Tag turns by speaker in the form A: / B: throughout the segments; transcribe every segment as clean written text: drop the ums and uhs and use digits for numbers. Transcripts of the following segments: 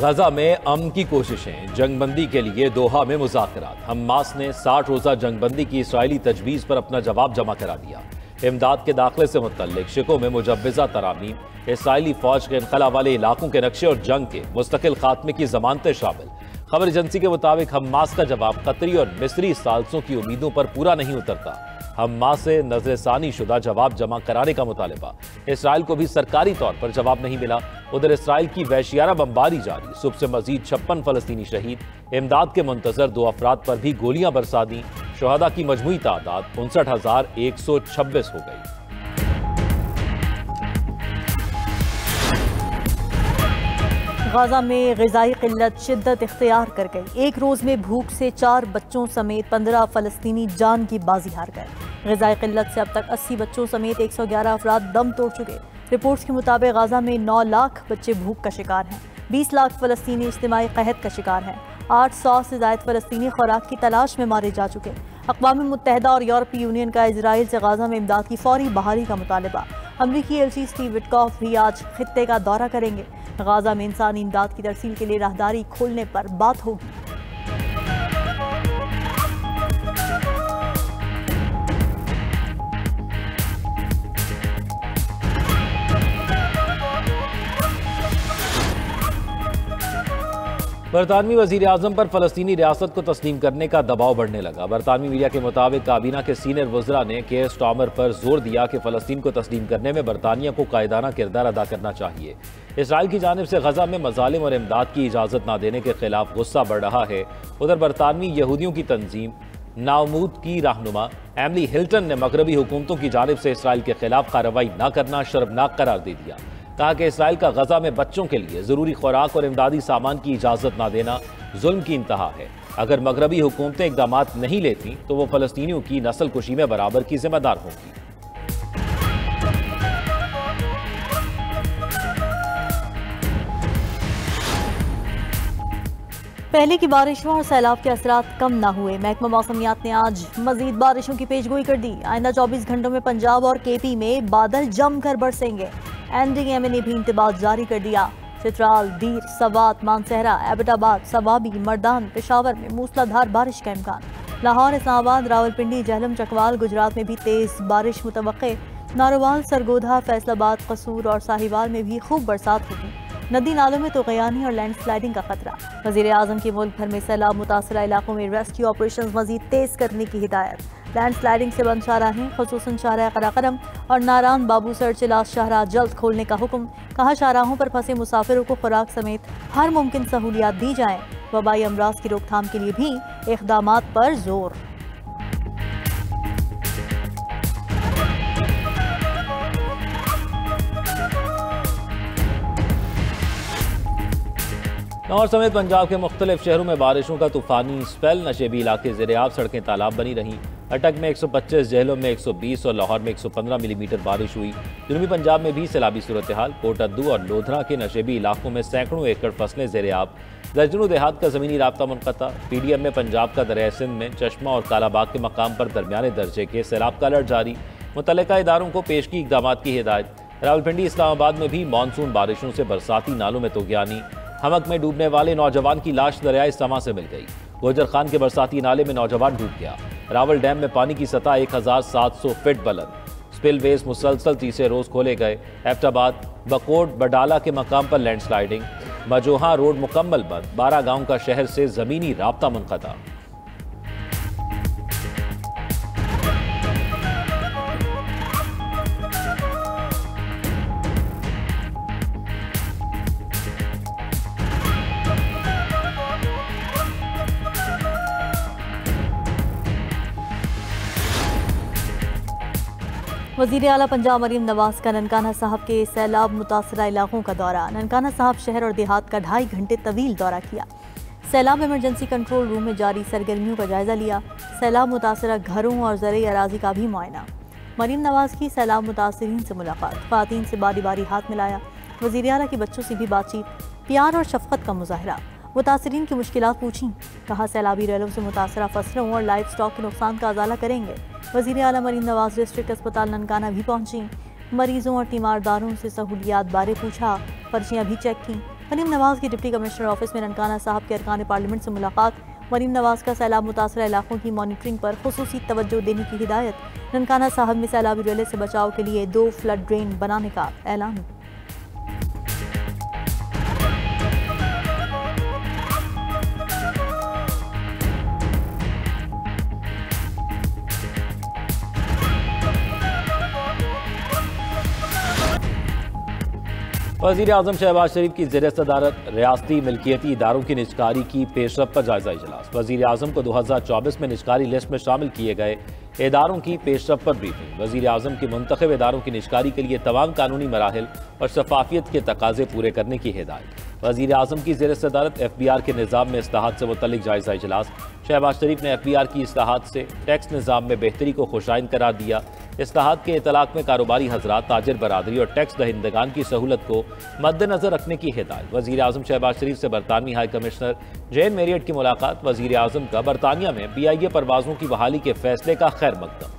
A: गजा में अमन की कोशिशें, जंगबंदी के लिए दोहा में मुज़ाकरात। हमास ने 60 रोज़ा जंगबंदी की इसराइली तजवीज़ पर अपना जवाब जमा करा दिया। इमदाद के दाखिले से मुतल्लिक शिकों में मुजव्वज़ा तरामीम, इसराइली फौज के इनखला वाले इलाकों के नक्शे और जंग के मुस्तकिल खात्मे की जमानतें शामिल। खबर एजेंसी के मुताबिक हमास का जवाब कतरी और मिस्री सालसों की उम्मीदों पर पूरा नहीं उतरता। हमास से नजरसानी शुदा जवाब जमा कराने का मुतालिबा। इसराइल को भी सरकारी तौर पर जवाब नहीं मिला। उधर इसराइल की वहशियाना बमबारी जारी। सुबह से मजीद 56 फलस्तीनी शहीद। इमदाद के मुंतजर 2 अफराद पर भी गोलियां बरसा दी। शुहदा की मजमूई तादाद 59,126 हो गई।
B: गाजा में ग़िज़ाई क़िल्लत शिद्दत इख्तियार कर गई। एक रोज़ में भूख से 4 बच्चों समेत 15 फ़लस्तीनी जान की बाजी हार गए। ग़िज़ाई क़िल्लत से अब तक 80 बच्चों समेत 111 अफराद दम तोड़ चुके। रिपोर्ट्स के मुताबिक गाजा में 9 लाख बच्चे भूख का शिकार हैं। 20 लाख फ़लस्तीनी इज्तिमाई कहत का शिकार हैं। 800 से ज़ायद फ़लस्तीनी खुराक की तलाश में मारे जा चुके। अक़वाम मुत्तहिदा और यूरोपीय यूनियन का इजराइल से गाजा में इमदाद की फौरी बहाली का मुतालबा। अमरीकी एलची स्टीव विटकॉफ भी आज खित्ते का दौरा करेंगे। गाजा में इंसानी इमदाद की तरसील के लिए राहदारी खोलने पर बात होगी।
A: बरतानवी वज़ीर आज़म पर फ़लस्तीनी रियासत को तस्लीम करने का दबाव बढ़ने लगा। बरतानवी मीडिया के मुताबिक काबीना के सीनियर वज़रा ने केयर स्टार्मर पर जोर दिया कि फ़लस्तीन को तस्लीम करने में बरतानिया को कायदाना किरदार अदा करना चाहिए। इसराइल की जानिब से गजा में मज़ालिम और इमदाद की इजाज़त न देने के खिलाफ गुस्सा बढ़ रहा है। उधर बरतानवी यहूदियों की तंजीम नाउमूद की रहनुमा एमली हिल्टन ने मगरबी हुकूमतों की जानिब से इसराइल के खिलाफ कार्रवाई न करना शर्मनाक करार दे दिया। कहा कि इसराइल का गजा में बच्चों के लिए ज़रूरी खुराक और इमदादी सामान की इजाज़त न देना जुल्म की इंतहा है। अगर मगरबी हुकूमतें इकदाम नहीं लेती तो वो फ़लस्तीनियों की नस्ल कुशी में बराबर की जिम्मेदार होंगी।
B: पहले की बारिशों और सैलाब के असरात कम ना हुए। महकमा मौसमियात ने आज मजीद बारिशों की पेशगोई कर दी। आइंदा 24 घंटों में पंजाब और केपी में बादल जमकर बरसेंगे। NDMA ने भी इंतबाह जारी कर दिया। चित्राल, दीर, सवात, मानसहरा, एबटाबाद, सवाबी, मर्दान, पेशावर में मूसलाधार बारिश का इम्कान। लाहौर, इस्लामाबाद, रावलपिंडी, जहलम, चकवाल, गुजरात में भी तेज बारिश मुतवक्के। नारोवाल, सरगोधा, फैसलाबाद, कसूर और साहिवाल में भी खूब बरसात होगी। नदी नालों में तोग़यानी और लैंडस्लाइडिंग का खतरा। वज़ीर आज़म की मुल्क भर में सैलाब मुतासरा इलाकों में रेस्क्यू ऑपरेशन मजीद तेज करने की हिदायत। लैंडस्लाइडिंग से बंद शाहराहें खुसूसन शाहराह कराकरम और नारायण बाबू सरचिला शाहराह जल्द खोलने का हुक्म। कहा शाहराहों पर फंसे मुसाफिरों को खुराक समेत हर मुमकिन सहूलियात दी जाएं। वबाई अमराज की रोकथाम के लिए भी इक़दामात पर जोर।
A: लाहौर समेत पंजाब के मुख्तलिफ शहरों में बारिशों का तूफानी स्पेल। नशेबी इलाके ज़ेर-ए-आब, सड़कें तालाब बनी रहीं। अटक में 125, जहलों में 120 और लाहौर में 115 मिलीमीटर बारिश हुई। जनूबी पंजाब में भी सैलाबी सूरत हाल। कोटद्दू और लोधरा के नशेबी इलाकों में सैकड़ों एकड़ फसलें ज़ेर-ए-आब। दर्जनों देहात का ज़मीनी राब्ता मुनक़ता। PDM में पंजाब का दरिया सिंध में चश्मा और कालाबाग के मकाम पर दरमियाने दर्जे के सैलाब का अलर्ट जारी। मुतल्लिका इदारों को पेशगी इक़दामात की हिदायत। रावलपिंडी, इस्लामाबाद में भी मानसून बारिशों से बरसाती नालों में तोग़यानी। हमक में डूबने वाले नौजवान की लाश दरियाए समा से मिल गई। गुजर खान के बरसाती नाले में नौजवान डूब गया। रावल डैम में पानी की सतह 1700 फीट बुलंद। स्पिलवेज मुसलसल तीसरे रोज खोले गए। एबटाबाद, बकोट, बडाला के मकाम पर लैंडस्लाइडिंग। मजोहा रोड मुकम्मल बंद। 12 गांव का शहर से जमीनी राब्ता मुनक़ता।
B: वज़ीर आला पंजाब मरीम नवाज का ननकाना साहब के सैलाब मुतासरा इलाकों का दौरा। ननकाना साहब शहर और देहात का 2.5 घंटे तवील दौरा किया। सैलाब इमरजेंसी कंट्रोल रूम में जारी सरगर्मियों का जायजा लिया। सैलाब मुतासरा घरों और ज़रई अराजी का भी मुआयना। मरीम नवाज की सैलाब मुतासरीन से मुलाकात। ख़वातीन से बारी बारी हाथ मिलाया। वज़ीर आला के बच्चों से भी बातचीत। प्यार और शफ़क़त का मुज़ाहरा। मुतासरीन की मुश्किलात पूछी। कहा सैलाबी रैलों से मुतासरा फसलों और लाइफ स्टॉक के नुकसान का अजाला करेंगे। वज़ीर आला मरीम नवाज डिस्ट्रिक्ट अस्पताल ननकाना भी पहुंची। मरीजों और तीमारदारों से सहूलियात बारे पूछा। पर्चियाँ भी चेक की। मरीम नवाज की डिप्टी कमिश्नर ऑफिस में ननकाना साहब के अरकान पार्लियामेंट से मुलाकात। मरीम नवाज का सैलाब मुतासरा इलाकों की मॉनिटरिंग पर खुसूसी तवज्जो देने की हिदायत। ननकाना साहब में सैलाबी रेले से बचाव के लिए 2 फ्लड ड्रेन बनाने का ऐलान।
A: वज़ीर आज़म शहबाज शरीफ की ज़ेर सदारत रियासती मिल्कियती इदारों की निजकारी की पेशरफ पर जायजा इजलास। वज़ीर आज़म को 2024 में निजकारी लिस्ट में शामिल किए गए इदारों की पेशरफ पर ब्रीफिंग। वज़ीर आज़म की मुंतखब इदारों की निजकारी के लिए तमाम कानूनी मराहिल और शफाफियत के तकाजे पूरे करने की हिदायत। वज़ीर आज़म की ज़ेर सदारत FBR के निज़ाम में इस्लाहात से मुतल्लिक जायजा इजलास। शहबाज शरीफ ने FBR की इस्लाहात से टैक्स निज़ाम में बेहतरी को खुशाइन करार दिया। इस्लाहात के इतलाक़ में कारोबारी हजरात, ताजिर बरादरी और टैक्स दहिंदगान की सहूलत को मद्देनजर रखने की हिदायत। वज़ीर आज़म शहबाज शरीफ से बरतानवी हाई कमिश्नर जेन मेरियट की मुलाकात। वज़ीर आज़म का बरतानिया में BIA परवाज़ों की बहाली के फैसले का खैर मकदम।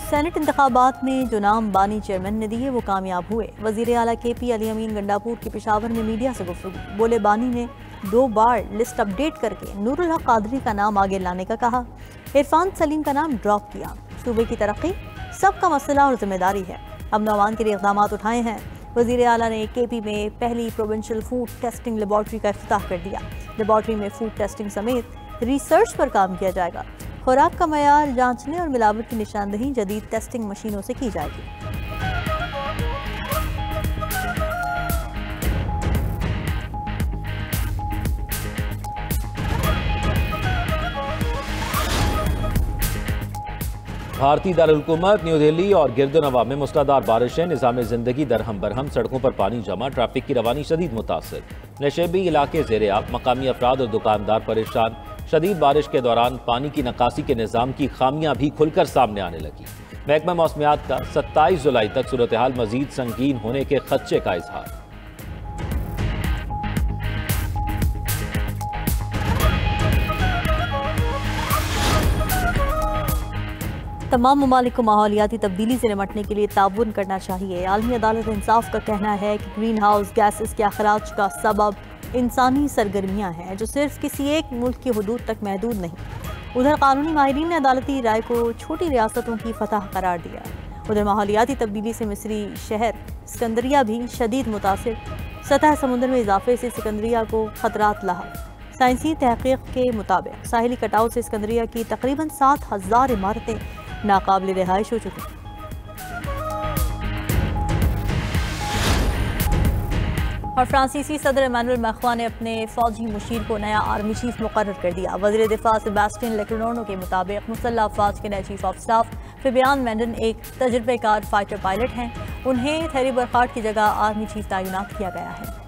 B: सेनेट इंतखाबात में जो नाम बानी चेयरमैन ने दिए वो कामयाब हुए। वज़ीर आला KP अली अमीन गंडापुर के पेशावर में मीडिया से गुफ्तगू। बोले, बानी ने 2 बार लिस्ट अपडेट करके नूरुल हक कादरी का नाम आगे लाने का कहा। इरफान सलीम का नाम ड्रॉप किया। सूबे की तरक्की सबका मसला और जिम्मेदारी है। अब नौवान के लिए इक़दाम उठाए हैं। वज़ीर आला ने KP में पहली प्रोविंशियल फूड टेस्टिंग लेबॉर्ट्री का इफ्तिताह कर दिया। लेबॉर्ट्री में फूड टेस्टिंग समेत रिसर्च पर काम किया जाएगा। खुराक का मयार जांचने और मिलावट की निशानदही जदीद टेस्टिंग मशीनों से की जाएगी।
A: भारतीय दारुलहुकूमत न्यू दिल्ली और गिरदोनवा में मुसलाधार बारिशें, निज़ाम ज़िंदगी दरहम बरहम, सड़कों पर पानी जमा, ट्रैफिक की रवानी शदीद मुतासर। नशेबी इलाके ज़ेर-ए-आब, मकामी अफराद और दुकानदार परेशान। शदीद बारिश के दौरान पानी की नकासी के निज़ाम की खामियां भी खुलकर सामने आने लगी। महकमा मौसमियात का 27 जुलाई तक सूरत हाल मजीद संगीन होने के खदशे का इजहार।
B: तमाम ममालिक को माहौलियाती तब्दीली से निपटने के लिए ताउन करना चाहिए। आलमी अदालत इंसाफ का कहना है कि ग्रीन हाउस गैसेस के अखराज का सबब इंसानी सरगर्मियाँ हैं, जो सिर्फ किसी एक मुल्क की हदूद तक महदूद नहीं। उधर कानूनी माहिरीन ने अदालती राय को छोटी रियासतों की फतह करार दिया। उधर माहौलियाती तब्दीली से मिस्री शहर सिकंदरिया भी शदीद मुतासिर। सतह समुद्र में इजाफे से सिकंदरिया को खतरात लाहक। साइंसी तहकीक के मुताबिक साहिली कटाव से सिकंदरिया की तकरीबन 7000 इमारतें नाकाबिल रिहाइश हो चुकी। और फ्रांसीसी सदर इमानुएल मैक्रों ने अपने फौजी मुशीर को नया आर्मी चीफ मुकर्रर कर दिया। वज़ीर दिफा सेबास्टियन लेक्रोनो के मुताबिक मुसल्लह अफवाज के नए चीफ ऑफ स्टाफ फेबियान मेंडन एक तजुर्बेकार फाइटर पायलट हैं। उन्हें थेरी बरखाट की जगह आर्मी चीफ तैनात किया गया है।